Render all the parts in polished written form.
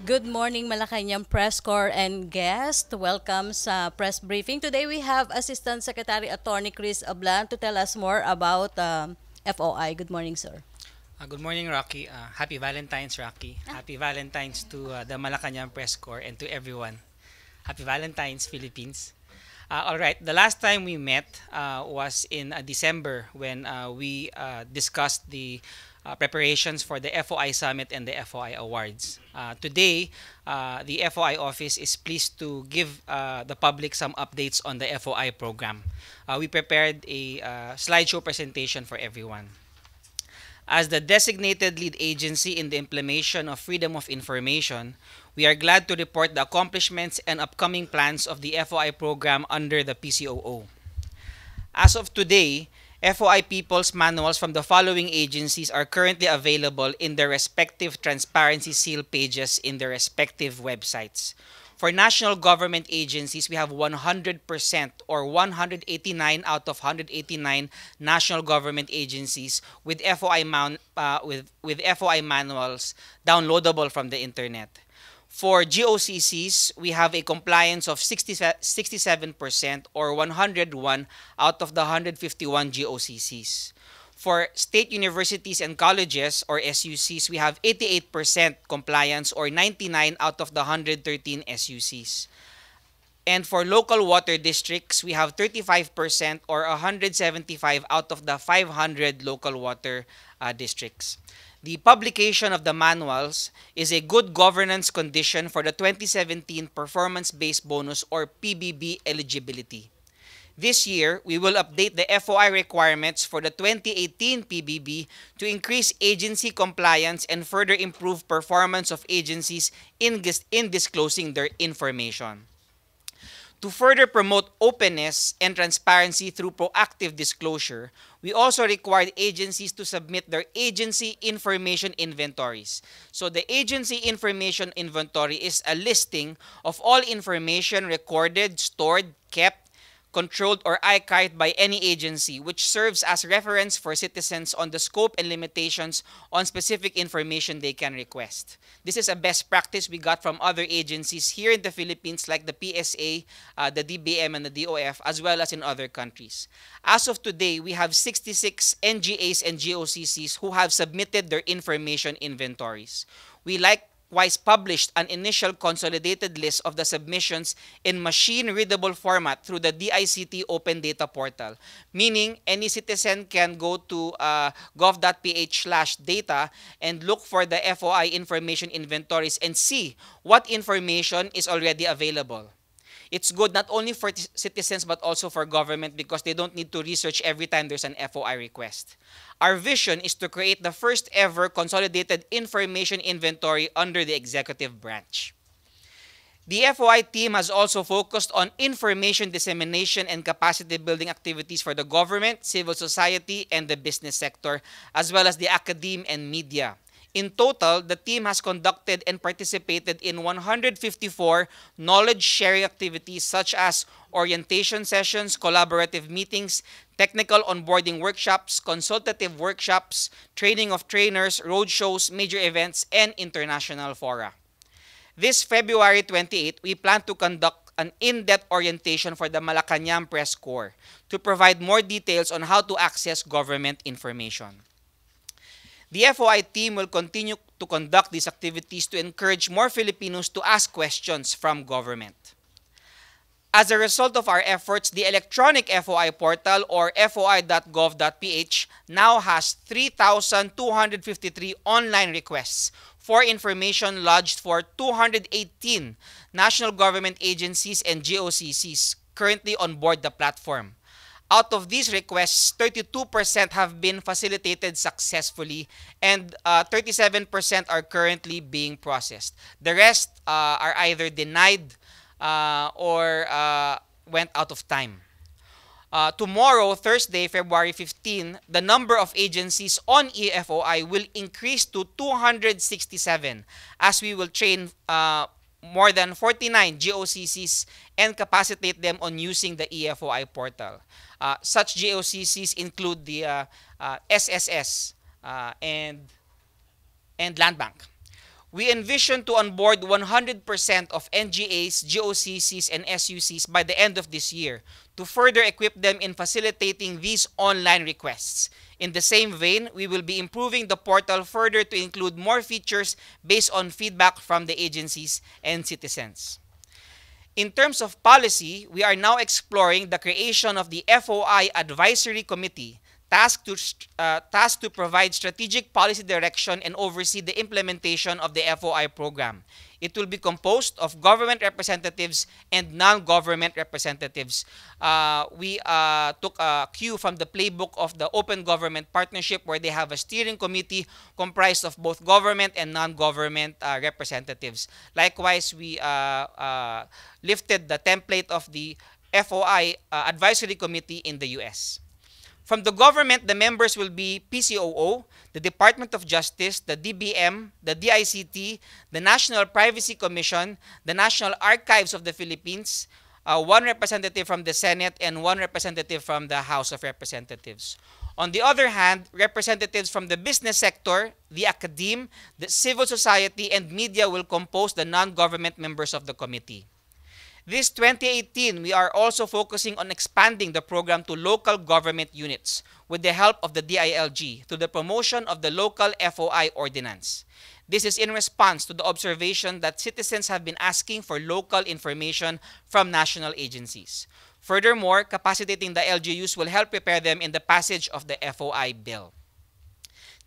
Good morning, Malacañang Press Corps and guest. Welcome sa press briefing. Today we have Assistant Secretary Attorney Chris Ablan to tell us more about FOI. Good morning, sir. Good morning, Rocky. Happy Valentine's, Rocky. Happy Valentine's to the Malacañang Press Corps and to everyone. Happy Valentine's, Philippines. All right, the last time we met was in December when we discussed the preparations for the FOI Summit and the FOI Awards. Today, the FOI office is pleased to give the public some updates on the FOI program. We prepared a slideshow presentation for everyone. As the designated lead agency in the implementation of freedom of information, we are glad to report the accomplishments and upcoming plans of the FOI program under the PCOO. As of today, FOI People's Manuals from the following agencies are currently available in their respective transparency seal pages in their respective websites. For national government agencies, we have 100% or 189 out of 189 national government agencies with with FOI manuals downloadable from the internet. For GOCCs, we have a compliance of 67% or 101 out of the 151 GOCCs. For state universities and colleges or SUCs, we have 88% compliance or 99 out of the 113 SUCs. And for local water districts, we have 35% or 175 out of the 500 local water districts. The publication of the manuals is a good governance condition for the 2017 Performance-Based Bonus or PBB eligibility. This year, we will update the FOI requirements for the 2018 PBB to increase agency compliance and further improve performance of agencies in disclosing their information. To further promote openness and transparency through proactive disclosure, we also required agencies to submit their agency information inventories. So the agency information inventory is a listing of all information recorded, stored, kept, controlled, or archived by any agency, which serves as reference for citizens on the scope and limitations on specific information they can request. This is a best practice we got from other agencies here in the Philippines like the PSA, the DBM, and the DOF, as well as in other countries. As of today, we have 66 NGAs and GOCCs who have submitted their information inventories. We likewise published an initial consolidated list of the submissions in machine-readable format through the DICT Open Data Portal, meaning any citizen can go to gov.ph/data and look for the FOI information inventories and see what information is already available. It's good not only for citizens but also for government because they don't need to research every time there's an FOI request. Our vision is to create the first ever consolidated information inventory under the executive branch. The FOI team has also focused on information dissemination and capacity building activities for the government, civil society, and the business sector, as well as the academe and media. In total, the team has conducted and participated in 154 knowledge-sharing activities such as orientation sessions, collaborative meetings, technical onboarding workshops, consultative workshops, training of trainers, roadshows, major events, and international fora. This February 28, we plan to conduct an in-depth orientation for the Malacañang Press Corps to provide more details on how to access government information. The FOI team will continue to conduct these activities to encourage more Filipinos to ask questions from government. As a result of our efforts, the electronic FOI portal or foi.gov.ph now has 3,253 online requests for information lodged for 218 national government agencies and GOCCs currently on board the platform. Out of these requests, 32% have been facilitated successfully and 37% are currently being processed. The rest are either denied or went out of time. Tomorrow, Thursday, February 15, the number of agencies on EFOI will increase to 267 as we will train more than 49 GOCCs and capacitate them on using the EFOI portal. Such GOCCs include the SSS and Land Bank. We envision to onboard 100% of NGAs, GOCCs, and SUCs by the end of this year to further equip them in facilitating these online requests. In the same vein, we will be improving the portal further to include more features based on feedback from the agencies and citizens. In terms of policy, we are now exploring the creation of the FOI Advisory Committee, tasked to provide strategic policy direction and oversee the implementation of the FOI program. It will be composed of government representatives and non-government representatives. We took a cue from the playbook of the Open Government Partnership, where they have a steering committee comprised of both government and non-government representatives. Likewise, we lifted the template of the FOI Advisory Committee in the US. From the government, the members will be PCOO, the Department of Justice, the DBM, the DICT, the National Privacy Commission, the National Archives of the Philippines, one representative from the Senate, and one representative from the House of Representatives. On the other hand, representatives from the business sector, the academe, the civil society, and media will compose the non-government members of the committee. This 2018, we are also focusing on expanding the program to local government units with the help of the DILG to the promotion of the local FOI ordinance. This is in response to the observation that citizens have been asking for local information from national agencies. Furthermore, capacitating the LGUs will help prepare them in the passage of the FOI bill.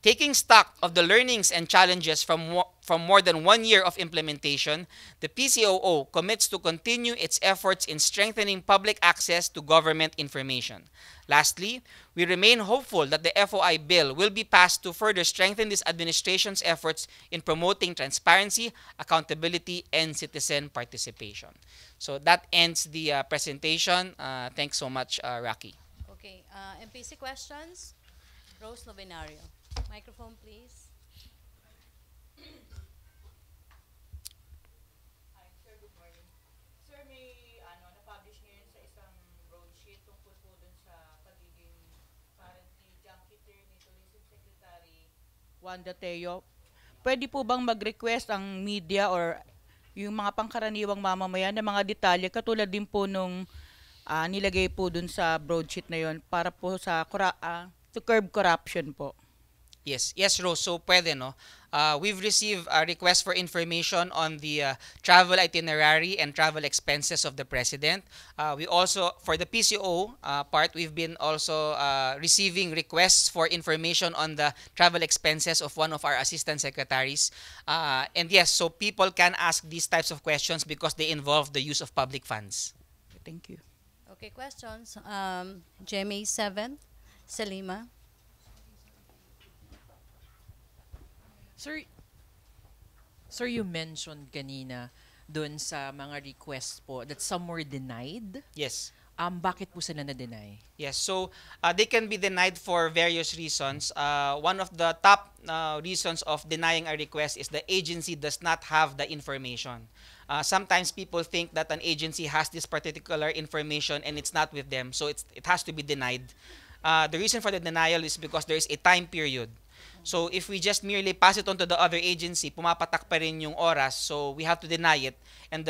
Taking stock of the learnings and challenges from more than 1 year of implementation, the PCOO commits to continue its efforts in strengthening public access to government information. Lastly, we remain hopeful that the FOI bill will be passed to further strengthen this administration's efforts in promoting transparency, accountability, and citizen participation. So that ends the presentation. Thanks so much, Rocky. Okay, MPC questions? Rose Novenario. Microphone, please. Hi, sir. Good morning. Sir, may na-publish ngayon sa isang broadsheet tungkol po dun sa pagiging currently junketer ni Tourism Secretary Wanda Teo. Pwede po bang mag-request ang media or yung mga pangkaraniwang mamamayan ng mga detalye katulad din po nung nilagay po dun sa broadsheet na yon para po sa to curb corruption po? Yes, Rose. So, pwede, no? We've received a request for information on the travel itinerary and travel expenses of the President. We also, for the PCO part, we've been also receiving requests for information on the travel expenses of one of our assistant secretaries. And yes, so people can ask these types of questions because they involve the use of public funds. Thank you. Okay, questions? GMA 7, Salima. Sir, you mentioned kanina doon sa mga requests po that some were denied. Yes. Bakit po sila na-deny? Yes, so they can be denied for various reasons. One of the top reasons of denying a request is the agency does not have the information. Sometimes people think that an agency has this particular information and it's not with them, so it has to be denied. The reason for the denial is because there is a time period. So if we just merely pass it on to the other agency, pumapatak pa rin yung oras, so we have to deny it and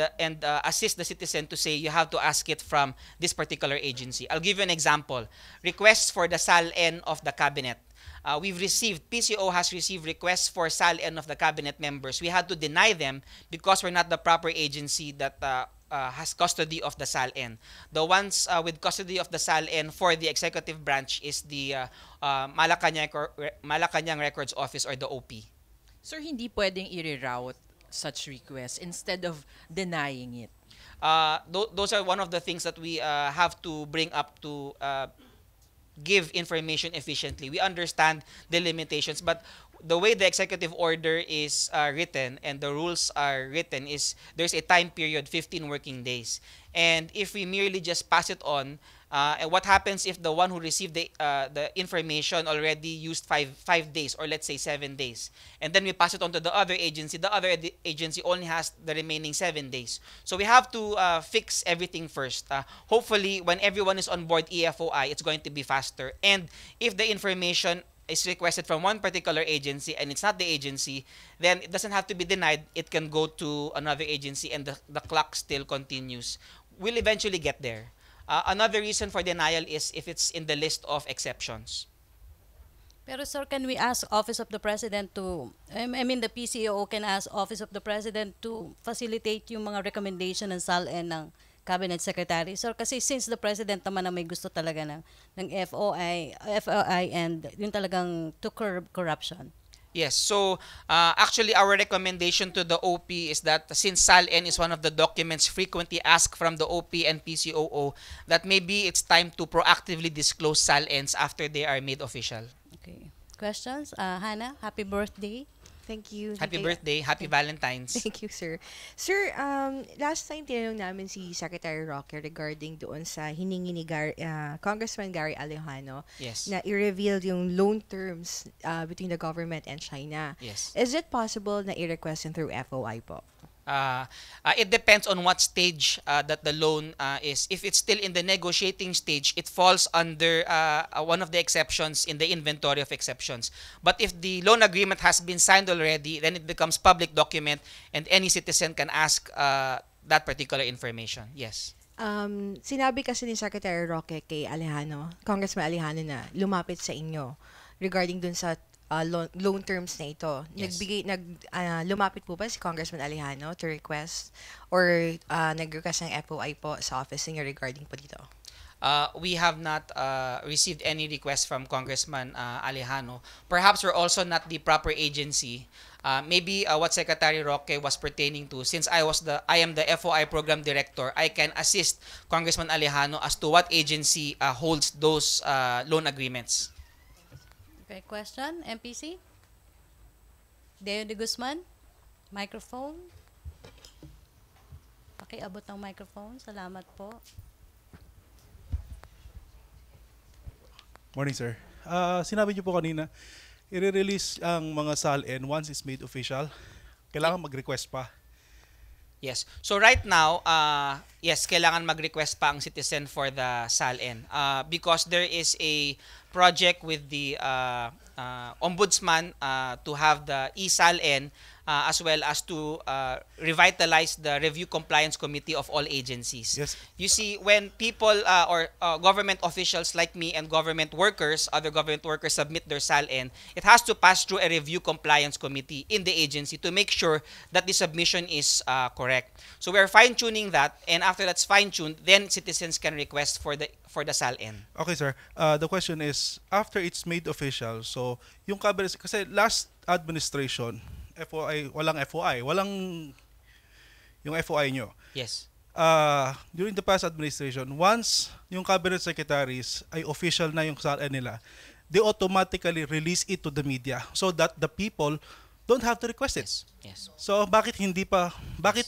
assist the citizen to say you have to ask it from this particular agency. I'll give you an example. Requests for the SAL-N of the cabinet. PCO has received requests for SAL-N of the cabinet members. We had to deny them because we're not the proper agency that has custody of the SAL-N. The ones with custody of the SAL-N for the executive branch is the Malacañang Records Office or the OP. Sir, hindi pwedeng i-reroute such requests instead of denying it? Those are one of the things that we have to bring up to give information efficiently. We understand the limitations, but the way the executive order is written and the rules are written is there's a time period, 15 working days. And if we merely just pass it on, and what happens if the one who received the information already used five days or let's say 7 days, and then we pass it on to the other agency only has the remaining 7 days. So we have to fix everything first. Hopefully, when everyone is on board EFOI, it's going to be faster. And if the information is requested from one particular agency and it's not the agency, then it doesn't have to be denied. It can go to another agency and the clock still continues. We'll eventually get there. Another reason for denial is if it's in the list of exceptions. Pero sir, can we ask Office of the President to, I mean the PCOO can ask Office of the President to facilitate yung mga recommendation ng SALN ng Cabinet Secretary? Sir, kasi since the President naman na may gusto talaga ng FOI and yung talagang to curb corruption. Yes. So, actually, our recommendation to the OP is that since SALN is one of the documents frequently asked from the OP and PCOO, that maybe it's time to proactively disclose SALNs after they are made official. Okay. Questions? Hannah, happy birthday. Thank you. Happy birthday. Happy Valentine's. Thank you, sir. Sir, last time tinanong namin si Secretary Roque regarding doon sa hiningi ni Congressman Gary Alejano Yes. na i-reveal yung loan terms between the government and China. Yes. Is it possible na i-request yun through FOI po? It depends on what stage that the loan is. If it's still in the negotiating stage, it falls under one of the exceptions in the inventory of exceptions. But if the loan agreement has been signed already, then it becomes public document and any citizen can ask that particular information. Yes. Sinabi kasi ni Secretary Roque kay Congressman Alejano na lumapit sa inyo regarding dun sa loan terms na ito. Yes. Lumapit po ba si Congressman Alejano to request or nag-request ng FOI po sa office niyo regarding po dito? We have not received any request from Congressman Alejano. Perhaps we're also not the proper agency. Maybe what Secretary Roque was pertaining to, since I am the FOI program director, I can assist Congressman Alejano as to what agency holds those loan agreements. Okay, question? MPC? Deo de Guzman? Microphone? Pakiabot ng microphone. Salamat po. Morning, sir. Sinabi niyo po kanina, i-release ang mga SALN once it's made official. Kailangan mag-request pa. Yes. So right now, yes, kailangan mag-request pa ang citizen for the SALN because there is a project with the ombudsman to have the e-SALN as well as to revitalize the review compliance committee of all agencies. Yes. You see, when people or government officials like me and other government workers submit their SALN, it has to pass through a review compliance committee in the agency to make sure that the submission is correct. So we're fine-tuning that, and after that's fine-tuned, then citizens can request for the SALN. Okay, sir. The question is, after it's made official, so yung cabinet, kasi last administration, FOI, walang yung FOI nyo. Yes. During the past administration, once yung cabinet secretaries ay official na yung SALN nila, they automatically release it to the media so that the people don't have to request it. Yes. So bakit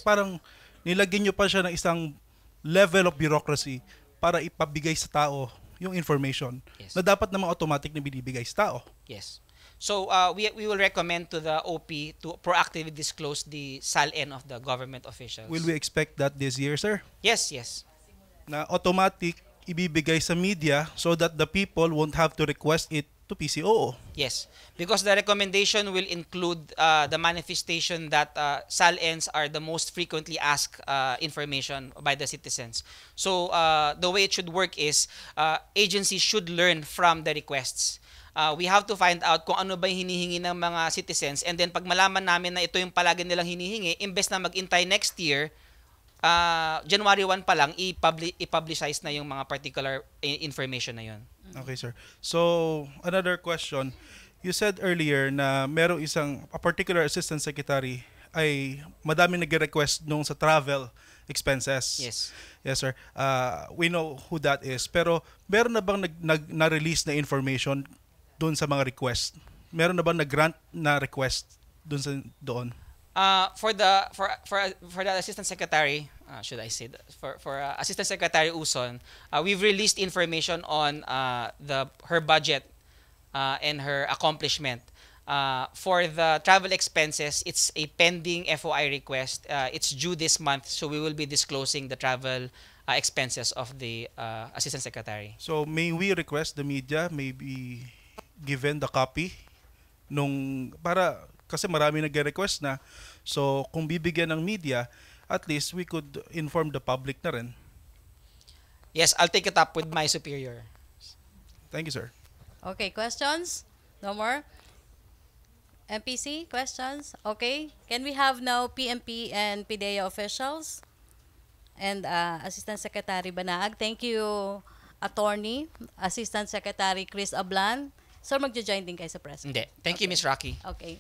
parang nilagyan nyo pa siya ng isang level of bureaucracy para ipabigay sa tao yung information na dapat namang automatic na binibigay sa tao? Yes. So we will recommend to the OP to proactively disclose the SALN of the government officials. Will we expect that this year, sir? Yes. Na automatic ibibigay sa media so that the people won't have to request it to PCOO? Yes. Because the recommendation will include the manifestation that SALNs are the most frequently asked information by the citizens. So the way it should work is agencies should learn from the requests. We have to find out kung ano ba yung hinihingi ng mga citizens, and then pag malaman namin na ito yung palagi nilang hinihingi, imbes na mag-intay next year, January 1 pa lang, i-publicize na yung mga particular information na yun. Okay, sir. So, another question. You said earlier na merong a particular assistant secretary ay madaming nag-request nung sa travel expenses. Yes. Yes, sir. We know who that is. Pero meron na bang na-release na information doon sa mga request? Meron na bang nag-grant na request doon? For the assistant secretary, should I say that? For assistant secretary Uson, we've released information on her budget and her accomplishment. For the travel expenses, it's a pending FOI request. It's due this month, so we will be disclosing the travel expenses of the assistant secretary. So may we request the media maybe given the copy para kasi marami nagre-request na. So kung bibigyan ng media, at least we could inform the public na rin. Yes, I'll take it up with my superior. Thank you, sir. Okay, questions? No more? MPC, questions? Okay. Can we have now PMP and PDEA officials? And Assistant Secretary Banaag. Thank you, Attorney. Assistant Secretary Chris Ablan. Sir, magjo-join din kayo sa press. Hindi. Thank you, Miss Rocky. Okay.